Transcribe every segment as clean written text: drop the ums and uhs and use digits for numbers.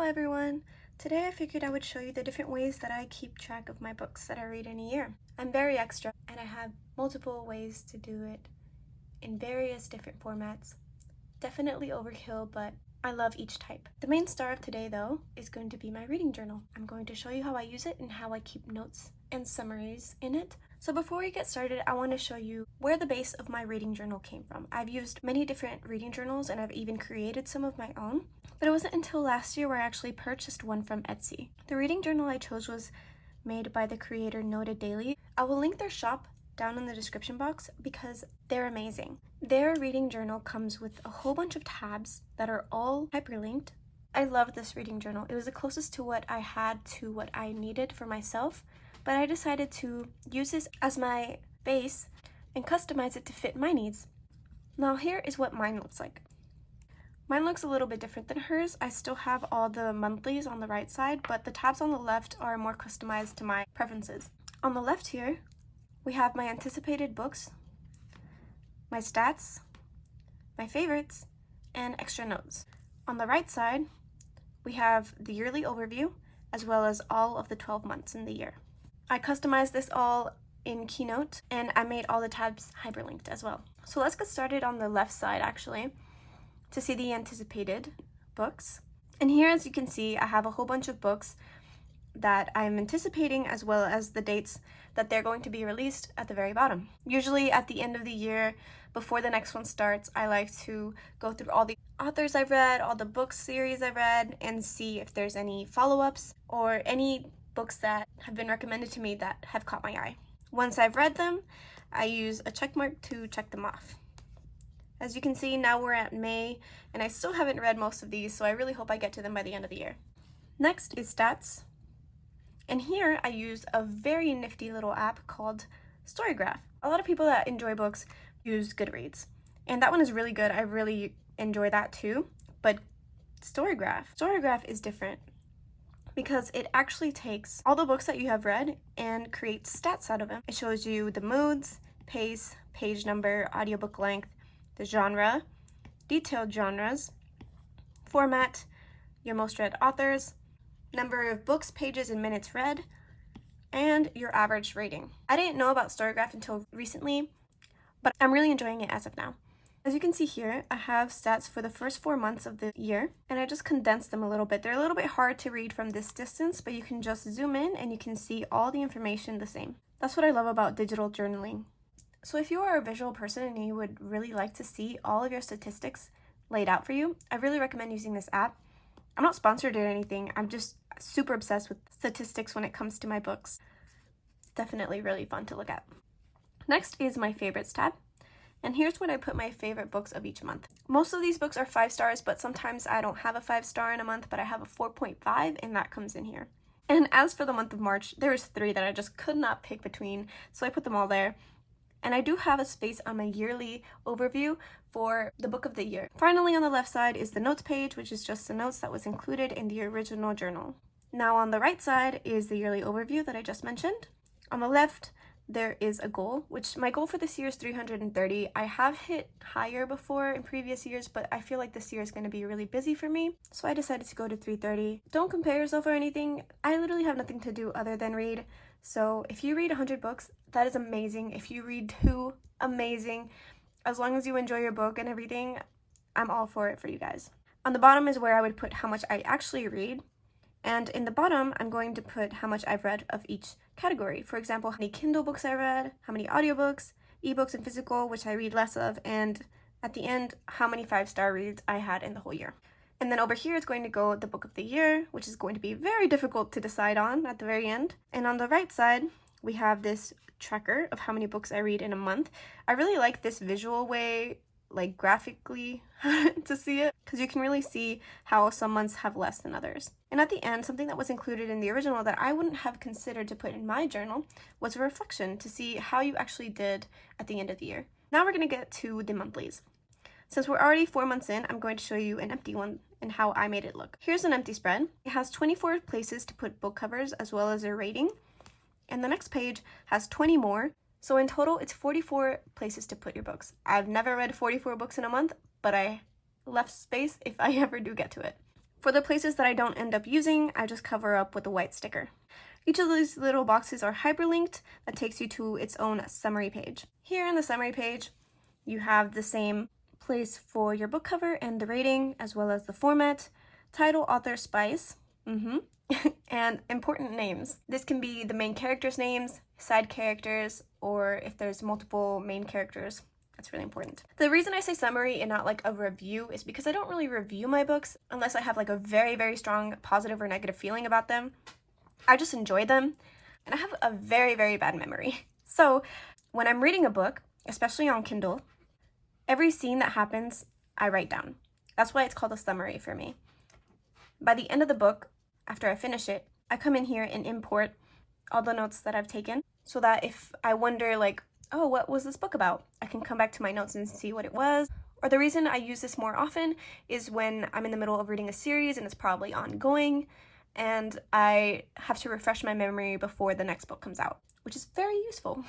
everyone! Today I figured I would show you the different ways that I keep track of my books that I read in a year. I'm very extra and I have multiple ways to do it in various different formats. Definitely overkill, but I love each type. The main star of today though is going to be my reading journal. I'm going to show you how I use it and how I keep notes and summaries in it. So before we get started, I want to show you where the base of my reading journal came from. I've used many different reading journals and I've even created some of my own, but it wasn't until last year where I actually purchased one from Etsy. The reading journal I chose was made by the creator Noted Daily. I will link their shop down in the description box because they're amazing. Their reading journal comes with a whole bunch of tabs that are all hyperlinked. I love this reading journal. It was the closest to what I had to what I needed for myself, but I decided to use this as my base and customize it to fit my needs. Now here is what mine looks like. Mine looks a little bit different than hers. I still have all the monthlies on the right side, but the tabs on the left are more customized to my preferences. On the left here, we have my anticipated books, my stats, my favorites, and extra notes. On the right side, we have the yearly overview, as well as all of the 12 months in the year. I customized this all in Keynote, and I made all the tabs hyperlinked as well. So let's get started on the left side actually, to see the anticipated books. And here, as you can see, I have a whole bunch of books that I'm anticipating, as well as the dates that they're going to be released at the very bottom. Usually at the end of the year, before the next one starts, I like to go through all the authors I've read, all the book series I've read, and see if there's any follow-ups or any books that have been recommended to me that have caught my eye. Once I've read them, I use a check mark to check them off. As you can see, now we're at May, and I still haven't read most of these, so I really hope I get to them by the end of the year. Next is stats. And here I use a very nifty little app called Storygraph. A lot of people that enjoy books use Goodreads, and that one is really good. I really enjoy that too. But Storygraph is different because it actually takes all the books that you have read and creates stats out of them. It shows you the moods, pace, page number, audiobook length, the genre, detailed genres, format, your most read authors, number of books, pages, and minutes read, and your average rating. I didn't know about Storygraph until recently, but I'm really enjoying it as of now. As you can see here, I have stats for the first 4 months of the year, and I just condensed them a little bit. They're a little bit hard to read from this distance, but you can just zoom in and you can see all the information the same. That's what I love about digital journaling. So if you are a visual person and you would really like to see all of your statistics laid out for you, I really recommend using this app. I'm not sponsored or anything. I'm just super obsessed with statistics when it comes to my books. Definitely really fun to look at. Next is my favorites tab. And here's when I put my favorite books of each month. Most of these books are 5 stars, but sometimes I don't have a 5-star in a month, but I have a 4.5 and that comes in here. And as for the month of March, there's 3 that I just could not pick between, so I put them all there. And I do have a space on my yearly overview for the book of the year. Finally, on the left side is the notes page, which is just the notes that was included in the original journal. Now on the right side is the yearly overview that I just mentioned. On the left, there is a goal, which my goal for this year is 330. I have hit higher before in previous years, but I feel like this year is going to be really busy for me, so I decided to go to 330. Don't compare yourself or anything. I literally have nothing to do other than read. So if you read 100 books, that is amazing. If you read 2, amazing. As long as you enjoy your book and everything, I'm all for it for you guys. On the bottom is where I would put how much I actually read. And in the bottom, I'm going to put how much I've read of each category. For example, how many Kindle books I read, how many audiobooks, ebooks and physical, which I read less of, and at the end, how many 5-star reads I had in the whole year. And then over here is going to go the book of the year, which is going to be very difficult to decide on at the very end. And on the right side, we have this tracker of how many books I read in a month. I really like this visual way, like graphically, to see it, because you can really see how some months have less than others. And at the end, something that was included in the original that I wouldn't have considered to put in my journal was a reflection to see how you actually did at the end of the year. Now we're going to get to the monthlies. Since we're already 4 months in, I'm going to show you an empty one and how I made it look. Here's an empty spread. It has 24 places to put book covers as well as a rating. And the next page has 20 more. So in total, it's 44 places to put your books. I've never read 44 books in a month, but I left space if I ever do get to it. For the places that I don't end up using, I just cover up with a white sticker. Each of these little boxes are hyperlinked. That takes you to its own summary page. Here in the summary page, you have the same place for your book cover and the rating, as well as the format, title, author, spice, and important names. This can be the main characters' names, side characters, or if there's multiple main characters. That's really important. The reason I say summary and not like a review is because I don't really review my books unless I have like a very, very strong positive or negative feeling about them. I just enjoy them, and I have a very, very bad memory. So when I'm reading a book, especially on Kindle, every scene that happens, I write down. That's why it's called a summary for me. By the end of the book, after I finish it, I come in here and import all the notes that I've taken so that if I wonder like, oh, what was this book about? I can come back to my notes and see what it was. Or the reason I use this more often is when I'm in the middle of reading a series and it's probably ongoing and I have to refresh my memory before the next book comes out, which is very useful.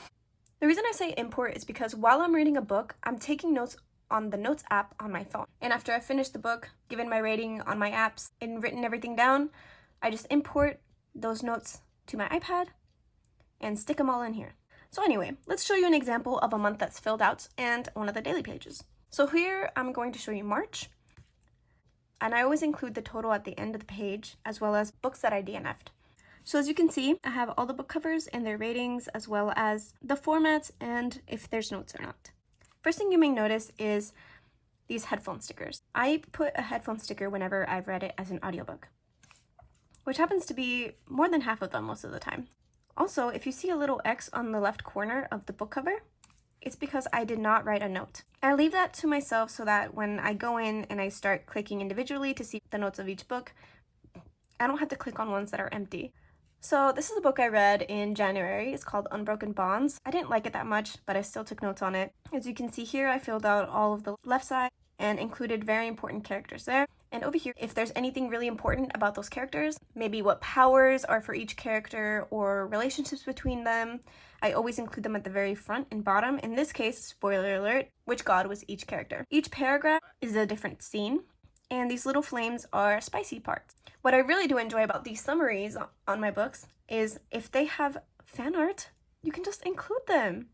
The reason I say import is because while I'm reading a book, I'm taking notes on the Notes app on my phone. And after I finish the book, given my rating on my apps and written everything down, I just import those notes to my iPad and stick them all in here. So anyway, let's show you an example of a month that's filled out and one of the daily pages. So here I'm going to show you March, and I always include the total at the end of the page as well as books that I DNF'd. So as you can see, I have all the book covers and their ratings as well as the formats and if there's notes or not. First thing you may notice is these headphone stickers. I put a headphone sticker whenever I've read it as an audiobook, which happens to be more than half of them most of the time. Also, if you see a little X on the left corner of the book cover, it's because I did not write a note. I leave that to myself so that when I go in and I start clicking individually to see the notes of each book, I don't have to click on ones that are empty. So this is a book I read in January. It's called Unbroken Bonds. I didn't like it that much, but I still took notes on it. As you can see here, I filled out all of the left side and included very important characters there. And over here, if there's anything really important about those characters, maybe what powers are for each character or relationships between them, I always include them at the very front and bottom. In this case, spoiler alert, which god was each character. Each paragraph is a different scene, and these little flames are spicy parts. What I really do enjoy about these summaries on my books is if they have fan art, you can just include them.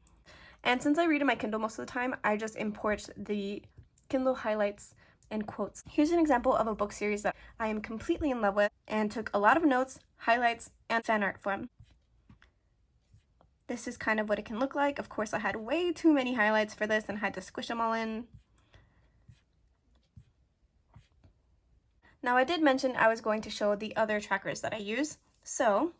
And since I read in my Kindle most of the time, I just import the Kindle highlights and quotes. Here's an example of a book series that I am completely in love with and took a lot of notes, highlights, and fan art from. This is kind of what it can look like. Of course, I had way too many highlights for this and had to squish them all in. Now, I did mention I was going to show the other trackers that I use. So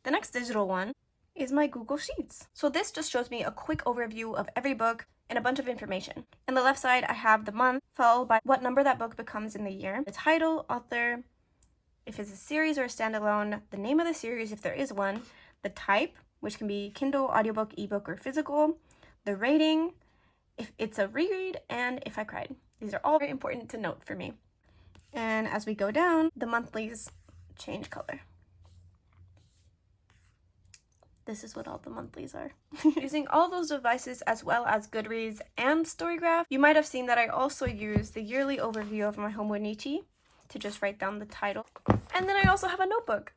the next digital one is my Google Sheets. So this just shows me a quick overview of every book and a bunch of information. On the left side, I have the month, followed by what number that book becomes in the year, the title, author, if it's a series or a standalone, the name of the series if there is one, the type, which can be Kindle, audiobook, ebook, or physical, the rating, if it's a reread, and if I cried. These are all very important to note for me. And as we go down, the monthlies change color. This is what all the monthlies are. Using all those devices as well as Goodreads and Storygraph, you might have seen that I also use the yearly overview of my Homo Nichi to just write down the title. And then I also have a notebook.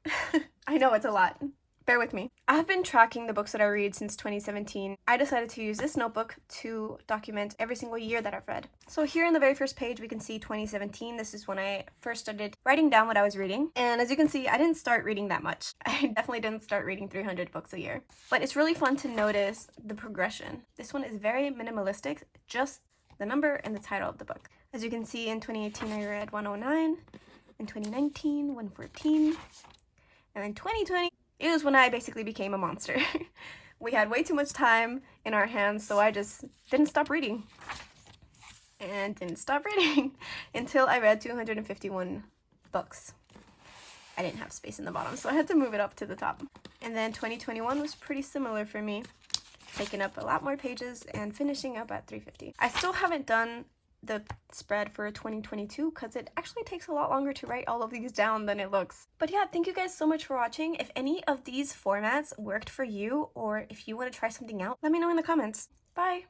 I know it's a lot. Bear with me. I've been tracking the books that I read since 2017. I decided to use this notebook to document every single year that I've read. So here in the very first page, we can see 2017. This is when I first started writing down what I was reading. And as you can see, I didn't start reading that much. I definitely didn't start reading 300 books a year. But it's really fun to notice the progression. This one is very minimalistic, just the number and the title of the book. As you can see, in 2018, I read 109. In 2019, 114. And in 2020, it was when I basically became a monster. We had way too much time in our hands, so I just didn't stop reading. And didn't stop reading until I read 251 books. I didn't have space in the bottom, so I had to move it up to the top. And then 2021 was pretty similar for me, taking up a lot more pages and finishing up at 350. I still haven't done the spread for 2022 because it actually takes a lot longer to write all of these down than it looks. But yeah, thank you guys so much for watching. If any of these formats worked for you or if you want to try something out, let me know in the comments. Bye!